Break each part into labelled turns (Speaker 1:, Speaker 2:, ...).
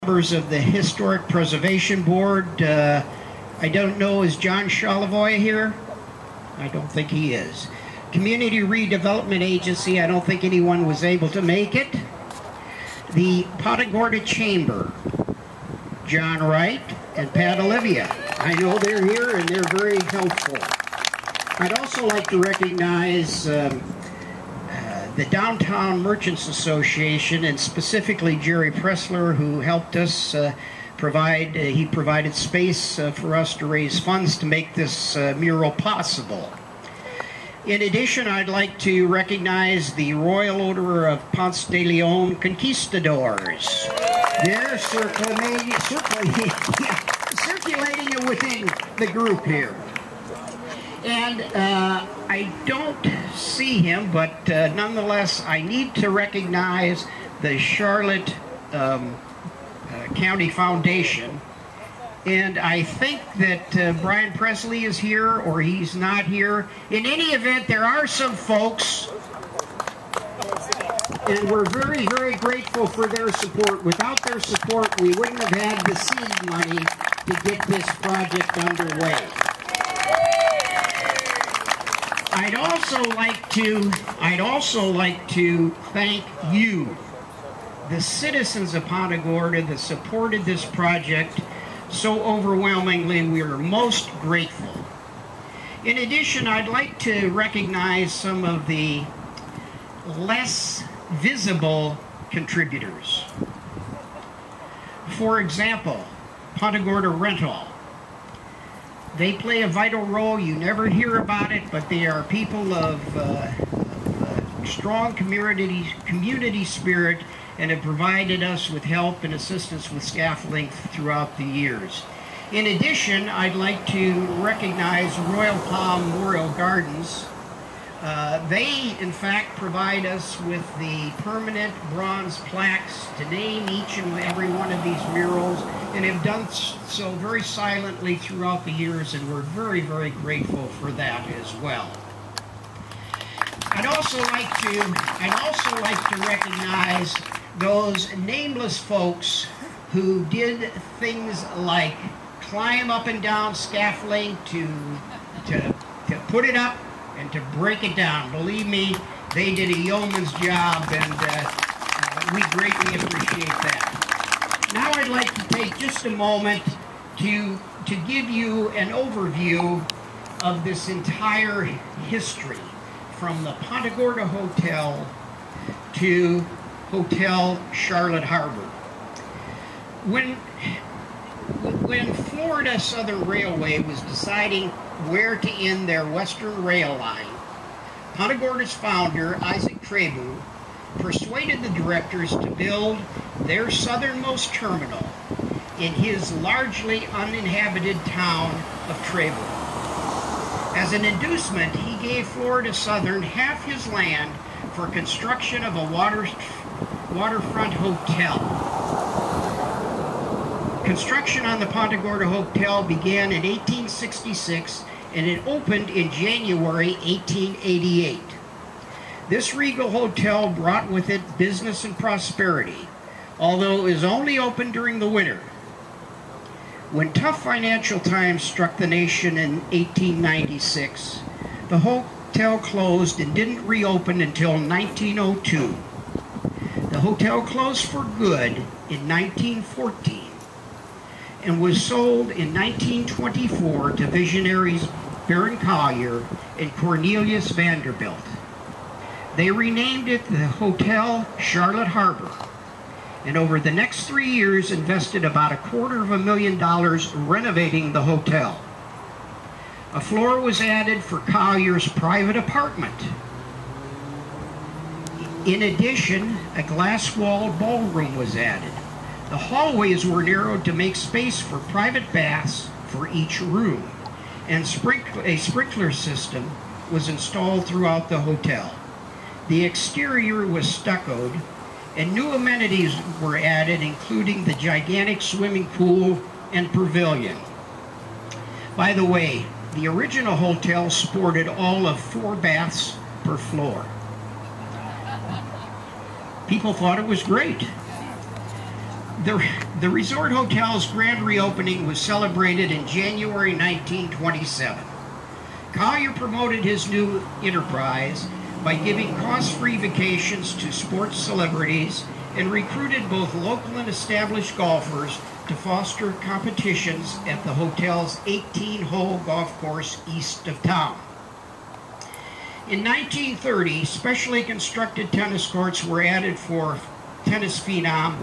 Speaker 1: Members of the Historic Preservation Board. I don't know, is John Charlevoix here? I don't think he is. Community Redevelopment Agency, I don't think anyone was able to make it. The Punta Gorda Chamber, John Wright and Pat Olivia. I know they're here and they're very helpful. I'd also like to recognize the Downtown Merchants Association, and specifically Jerry Pressler, who helped us he provided space for us to raise funds to make this mural possible. In addition, I'd like to recognize the Royal Order of Ponce de Leon Conquistadors. They're circulating within the group here. And I don't see him, but nonetheless, I need to recognize the Charlotte County Foundation. And I think that Brian Presley is here, or he's not here. In any event, there are some folks, and we're very, very grateful for their support. Without their support, we wouldn't have had the seed money to get this project underway. I'd also like to thank you, the citizens of Punta Gorda, that supported this project so overwhelmingly. We are most grateful. In addition, I'd like to recognize some of the less visible contributors. For example, Punta Gorda Rental. They play a vital role. You never hear about it, but they are people of strong community spirit and have provided us with help and assistance with scaffolding throughout the years. In addition, I'd like to recognize Royal Palm Memorial Gardens. They, in fact, provide us with the permanent bronze plaques to name each and every one of these murals, and have done so very silently throughout the years, and we're very, very grateful for that as well. I'd also like to recognize those nameless folks who did things like climb up and down scaffolding to put it up and to break it down. Believe me, they did a yeoman's job, and we greatly appreciate that. Now I'd like to take just a moment to give you an overview of this entire history, from the Punta Gorda Hotel to Hotel Charlotte Harbour. When Florida Southern Railway was deciding where to end their western rail line, Punta Gorda's founder, Isaac Trebu, persuaded the directors to build their southernmost terminal in his largely uninhabited town of Trebu. As an inducement, he gave Florida Southern half his land for construction of a waterfront hotel. Construction on the Punta Gorda Hotel began in 1866, and it opened in January 1888. This regal hotel brought with it business and prosperity, although it was only open during the winter. When tough financial times struck the nation in 1896, the hotel closed and didn't reopen until 1902. The hotel closed for good in 1914 and was sold in 1924 to visionaries Baron Collier and Cornelius Vanderbilt. They renamed it the Hotel Charlotte Harbour, and over the next 3 years invested about $250,000 renovating the hotel. A floor was added for Collier's private apartment. In addition, a glass-walled ballroom was added. The hallways were narrowed to make space for private baths for each room, and a sprinkler system was installed throughout the hotel. The exterior was stuccoed, and new amenities were added, including the gigantic swimming pool and pavilion. By the way, the original hotel sported all of 4 baths per floor. People thought it was great. The resort hotel's grand reopening was celebrated in January 1927. Collier promoted his new enterprise by giving cost-free vacations to sports celebrities and recruited both local and established golfers to foster competitions at the hotel's 18-hole golf course east of town. In 1930, specially constructed tennis courts were added for tennis phenom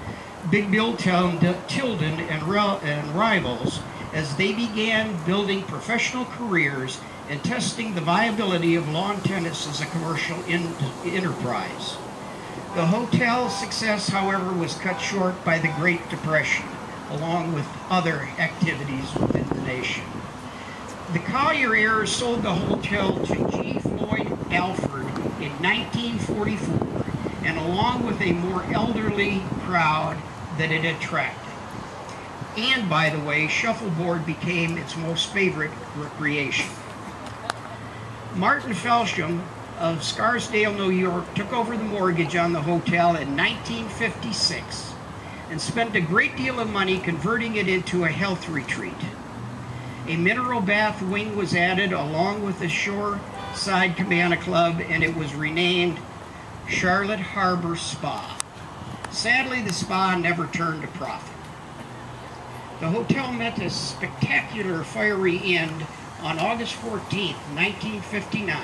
Speaker 1: Big Bill Tilden and rivals as they began building professional careers and testing the viability of lawn tennis as a commercial enterprise. The hotel's success, however, was cut short by the Great Depression, along with other activities within the nation. The Collier heirs sold the hotel to G. Floyd Alford in 1944, and along with a more elderly crowd that it attracted. And, by the way, shuffleboard became its most favorite recreation. Martin Felsham of Scarsdale, New York, took over the mortgage on the hotel in 1956 and spent a great deal of money converting it into a health retreat. A mineral bath wing was added along with the shoreside cabana club, and it was renamed Charlotte Harbour Spa. Sadly, the spa never turned a profit. The hotel met a spectacular fiery end on August 14, 1959.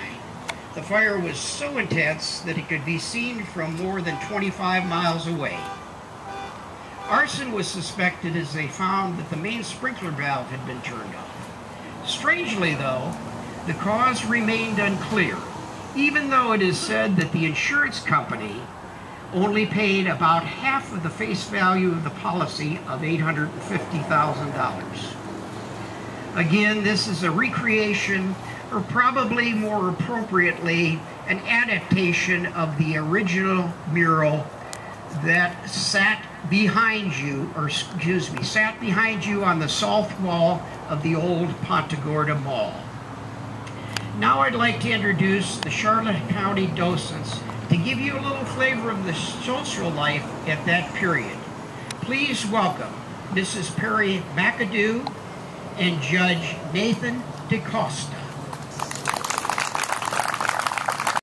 Speaker 1: The fire was so intense that it could be seen from more than 25 miles away. Arson was suspected as they found that the main sprinkler valve had been turned off. Strangely, though, the cause remained unclear, even though it is said that the insurance company only paid about half of the face value of the policy of $850,000. Again, this is a recreation, or probably more appropriately, an adaptation of the original mural that sat behind you on the south wall of the old Ponta Gorda Mall. Now I'd like to introduce the Charlotte County docents to give you a little flavor of the social life at that period. Please welcome Mrs. Perry McAdoo and Judge Nathan DeCosta.